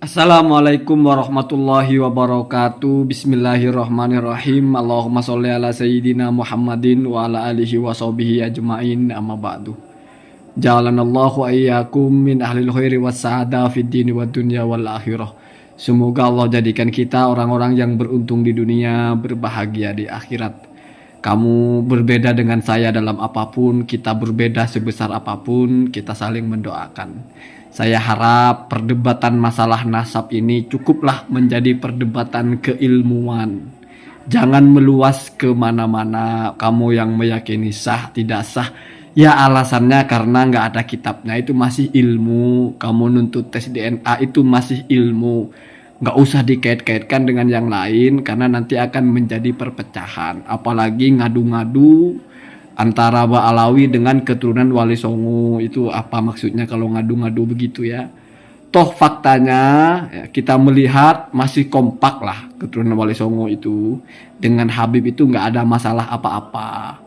Assalamualaikum warahmatullahi wabarakatuh. Bismillahirrahmanirrahim. Allahumma sholli ala sayyidina Muhammadin wa ala alihi wa sahbihi ajma'in, amma ba'du. Jalanallahu ayyakum min ahlil khairi was sa'ada fid dini wad dunya wal akhirah. Semoga Allah jadikan kita orang-orang yang beruntung di dunia, berbahagia di akhirat. Kamu berbeda dengan saya dalam apapun, kita berbeda sebesar apapun, kita saling mendoakan. Saya harap perdebatan masalah nasab ini cukuplah menjadi perdebatan keilmuan. Jangan meluas kemana-mana. Kamu yang meyakini sah tidak sah, ya alasannya karena nggak ada kitabnya, itu masih ilmu. Kamu nuntut tes DNA itu masih ilmu. Nggak usah dikait-kaitkan dengan yang lain karena nanti akan menjadi perpecahan. Apalagi ngadu-ngadu antara Ba'alawi dengan keturunan Wali Songo. Itu apa maksudnya kalau ngadu-ngadu begitu ya? Toh faktanya ya, kita melihat masih kompak lah keturunan Wali Songo itu dengan Habib, itu nggak ada masalah apa-apa.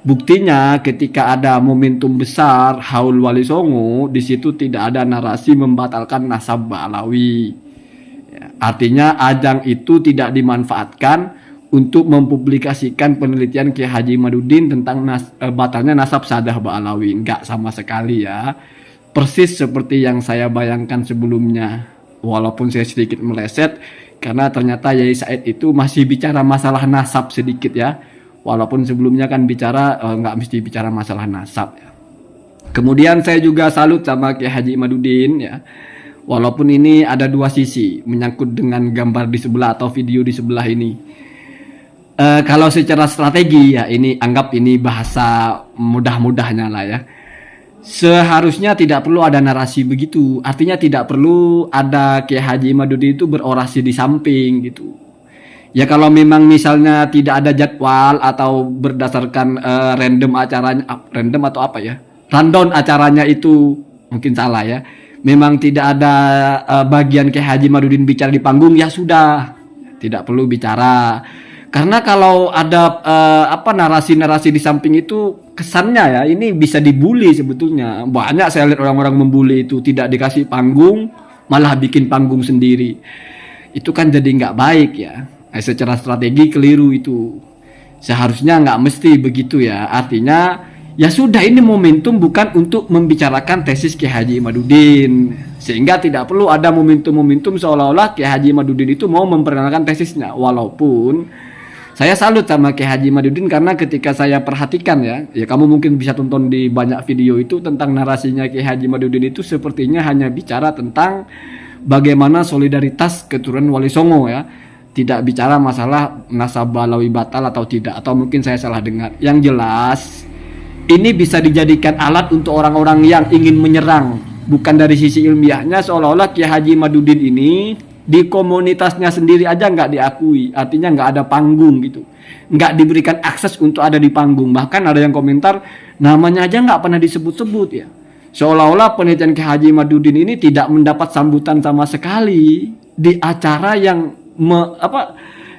Buktinya ketika ada momentum besar haul Wali Songo, di situ tidak ada narasi membatalkan nasab Ba'alawi. Ya, artinya ajang itu tidak dimanfaatkan untuk mempublikasikan penelitian Kiai Haji Imaduddin tentang batalnya nasab Sadah Ba'alawi. Enggak sama sekali ya. Persis seperti yang saya bayangkan sebelumnya. Walaupun saya sedikit meleset karena ternyata Yai Said itu masih bicara masalah nasab sedikit ya. Walaupun sebelumnya kan bicara enggak mesti bicara masalah nasab ya. Kemudian saya juga salut sama Kiai Haji Imaduddin ya. Walaupun ini ada dua sisi menyangkut dengan gambar di sebelah atau video di sebelah ini. Kalau secara strategi ya, ini anggap ini bahasa mudah-mudahnya lah ya. Seharusnya tidak perlu ada narasi begitu. Artinya tidak perlu ada Kiai Haji Imaduddin itu berorasi di samping gitu. Ya kalau memang misalnya tidak ada jadwal atau berdasarkan random acaranya, random atau apa ya, rundown acaranya itu mungkin salah ya. Memang tidak ada bagian Kiai Haji Imaduddin bicara di panggung, ya sudah, tidak perlu bicara. Karena kalau ada narasi-narasi di samping itu kesannya ya ini bisa dibully sebetulnya. Banyak saya lihat orang-orang membuli itu tidak dikasih panggung malah bikin panggung sendiri. Itu kan jadi nggak baik ya. Secara strategi keliru itu. Seharusnya nggak mesti begitu ya. Artinya ya sudah, ini momentum bukan untuk membicarakan tesis Kiai Haji Imaduddin. Sehingga tidak perlu ada momentum-momentum seolah-olah Kiai Haji Imaduddin itu mau memperkenalkan tesisnya. Walaupun saya salut sama Kiai Haji Imaduddin karena ketika saya perhatikan ya kamu mungkin bisa tonton di banyak video itu tentang narasinya Kiai Haji Imaduddin itu sepertinya hanya bicara tentang bagaimana solidaritas keturunan Wali Songo ya. Tidak bicara masalah nasab Ba'alawi batal atau tidak, atau mungkin saya salah dengar. Yang jelas ini bisa dijadikan alat untuk orang-orang yang ingin menyerang, bukan dari sisi ilmiahnya, seolah-olah Kiai Haji Imaduddin ini di komunitasnya sendiri aja nggak diakui, artinya nggak ada panggung gitu, nggak diberikan akses untuk ada di panggung. Bahkan ada yang komentar namanya aja nggak pernah disebut-sebut ya, seolah-olah penelitian Kiai Haji Imaduddin ini tidak mendapat sambutan sama sekali di acara yang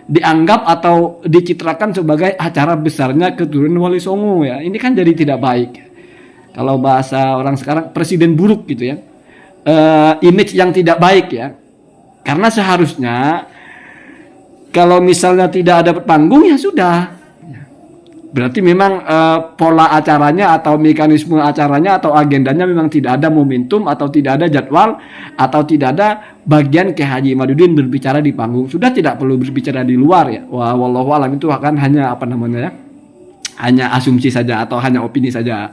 dianggap atau dicitrakan sebagai acara besarnya keturunan Wali Songo ya. Ini kan jadi tidak baik. Kalau bahasa orang sekarang presiden buruk gitu ya. Image yang tidak baik ya. Karena seharusnya kalau misalnya tidak ada panggung ya sudah. Berarti memang pola acaranya atau mekanisme acaranya atau agendanya memang tidak ada momentum atau tidak ada jadwal atau tidak ada bagian Kiai Haji Imaduddin berbicara di panggung. Sudah tidak perlu berbicara di luar ya. Wallahu alam, itu akan hanya hanya asumsi saja atau hanya opini saja.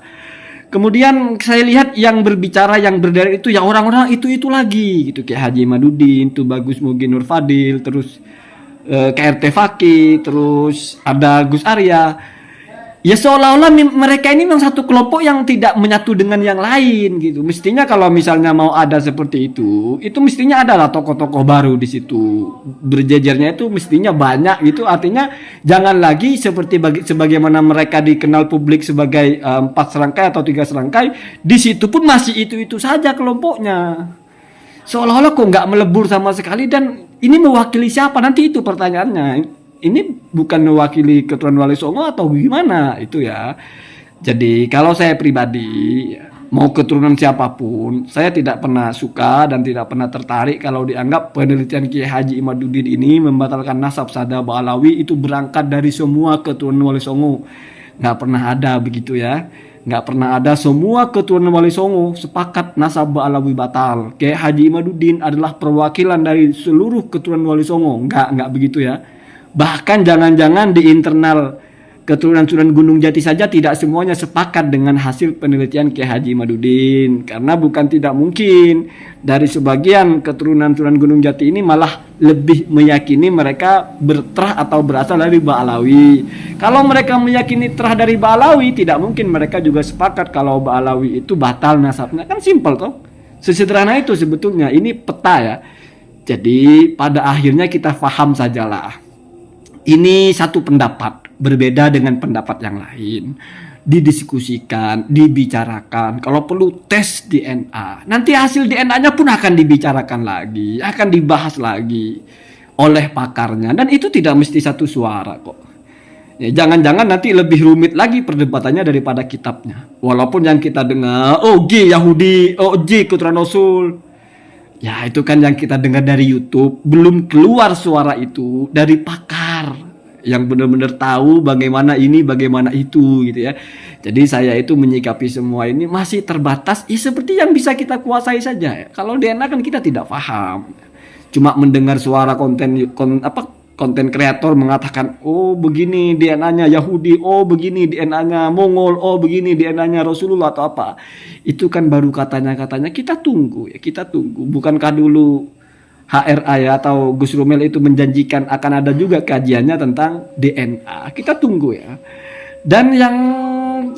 Kemudian saya lihat yang berbicara yang berderet itu ya orang-orang itu lagi gitu, Kiai Haji Imaduddin, Tubagus Mugi Nur Fadil, terus KRT Faki, terus ada Gus Arya. Ya seolah-olah mereka ini memang satu kelompok yang tidak menyatu dengan yang lain gitu. Mestinya kalau misalnya mau ada seperti itu mestinya adalah tokoh-tokoh baru di situ. Berjejernya itu mestinya banyak gitu. Artinya jangan lagi seperti sebagaimana mereka dikenal publik sebagai 4 serangkai atau 3 serangkai. Di situ pun masih itu saja kelompoknya. Seolah-olah kok nggak melebur sama sekali, dan ini mewakili siapa nanti, itu pertanyaannya. Ini bukan mewakili keturunan Wali Songo atau gimana itu ya. Jadi kalau saya pribadi mau keturunan siapapun, saya tidak pernah suka dan tidak pernah tertarik kalau dianggap penelitian Kiai Haji Imaduddin ini membatalkan nasab Sada Ba'alawi itu berangkat dari semua keturunan Wali Songo. Nggak pernah ada begitu ya. Nggak pernah ada semua keturunan Wali Songo sepakat nasab Ba'alawi batal. Kiai Haji Imaduddin adalah perwakilan dari seluruh keturunan Wali Songo. Nggak begitu ya. Bahkan jangan-jangan di internal keturunan Sunan Gunung Jati saja tidak semuanya sepakat dengan hasil penelitian Kiai Haji Imaduddin. Karena bukan tidak mungkin dari sebagian keturunan Sunan Gunung Jati ini malah lebih meyakini mereka berterah atau berasal dari Ba'alawi. Kalau mereka meyakini terah dari Ba'alawi, tidak mungkin mereka juga sepakat kalau Ba'alawi itu batal nasabnya. Kan simpel toh. Sesederhana itu sebetulnya. Ini peta ya. Jadi pada akhirnya kita paham sajalah. Ini satu pendapat, berbeda dengan pendapat yang lain. Didiskusikan, dibicarakan. Kalau perlu tes DNA. Nanti hasil DNA-nya pun akan dibicarakan lagi, akan dibahas lagi oleh pakarnya. Dan itu tidak mesti satu suara kok. Ya, jangan-jangan nanti lebih rumit lagi perdebatannya daripada kitabnya. Walaupun yang kita dengar, oh G Yahudi, oh G keturunan Rasul. Ya itu kan yang kita dengar dari YouTube. Belum keluar suara itu dari pakar yang benar-benar tahu bagaimana ini, bagaimana itu gitu ya. Jadi saya itu menyikapi semua ini masih terbatas. Seperti yang bisa kita kuasai saja ya. Kalau DNA kan kita tidak paham. Cuma mendengar suara konten kreator mengatakan, oh begini DNA-nya Yahudi, oh begini DNA-nya Mongol, oh begini DNA-nya Rasulullah atau apa. Itu kan baru katanya kita tunggu ya, kita tunggu. Bukankah dulu HRA ya atau Gus Romel itu menjanjikan akan ada juga kajiannya tentang DNA. Kita tunggu ya. Dan yang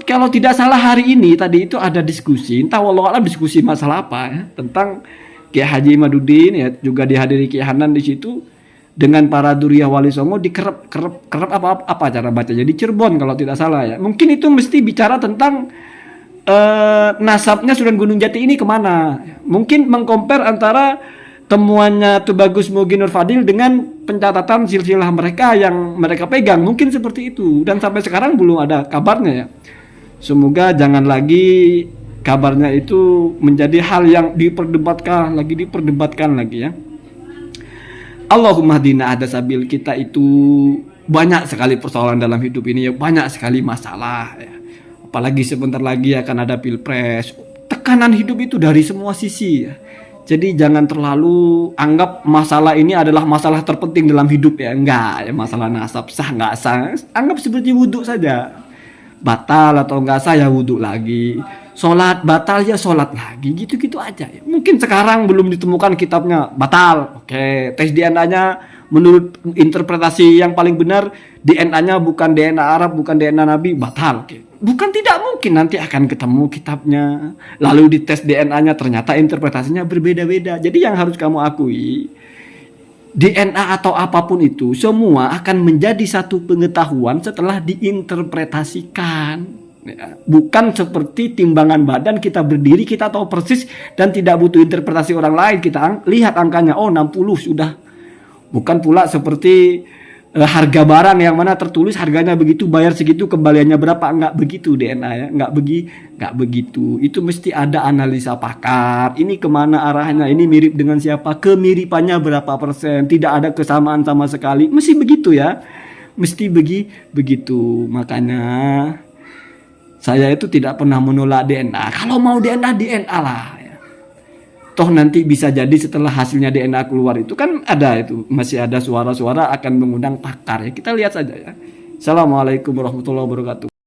kalau tidak salah hari ini tadi itu ada diskusi, entah wallahualam diskusi masalah apa ya, tentang Kiai Haji Imaduddin ya, juga dihadiri Kiai Hanan di situ. Dengan para duriyah Wali Songo dikerep apa cara bacanya di Cirebon kalau tidak salah ya. Mungkin itu mesti bicara tentang nasabnya Sunan Gunung Jati ini kemana. Mungkin mengcompare antara temuannya Tubagus Mugi Nur Fadil dengan pencatatan silsilah mereka yang mereka pegang. Mungkin seperti itu. Dan sampai sekarang belum ada kabarnya ya. Semoga jangan lagi kabarnya itu menjadi hal yang diperdebatkan lagi ya. Allahumma hdina ada sabil. Kita itu banyak sekali persoalan dalam hidup ini ya, banyak sekali masalah ya. Apalagi sebentar lagi akan ada pilpres. Tekanan hidup itu dari semua sisi ya. Jadi jangan terlalu anggap masalah ini adalah masalah terpenting dalam hidup ya. Enggak ya, masalah nasab sah enggak sah, anggap seperti wudhu saja. Batal atau enggak sah ya wudhu lagi. Sholat batal ya sholat lagi, gitu-gitu aja ya. Mungkin sekarang belum ditemukan kitabnya batal, oke, tes DNA-nya menurut interpretasi yang paling benar DNA-nya bukan DNA Arab, bukan DNA Nabi, batal, oke. Bukan tidak mungkin nanti akan ketemu kitabnya, lalu dites DNA-nya ternyata interpretasinya berbeda-beda. Jadi yang harus kamu akui, DNA atau apapun itu semua akan menjadi satu pengetahuan setelah diinterpretasikan. Bukan seperti timbangan badan, kita berdiri kita tahu persis dan tidak butuh interpretasi orang lain, kita lihat angkanya, oh 60 sudah. Bukan pula seperti harga barang yang mana tertulis harganya begitu, bayar segitu, kembaliannya berapa. Enggak begitu DNA ya, enggak begitu. Itu mesti ada analisa pakar, ini kemana arahnya, ini mirip dengan siapa, kemiripannya berapa persen, tidak ada kesamaan sama sekali, mesti begitu ya, mesti begitu. Makanya saya itu tidak pernah menolak DNA. Kalau mau DNA lah ya. Toh nanti bisa jadi setelah hasilnya DNA keluar itu kan ada itu, masih ada suara-suara akan mengundang pakar ya. Kita lihat saja ya. Assalamualaikum warahmatullahi wabarakatuh.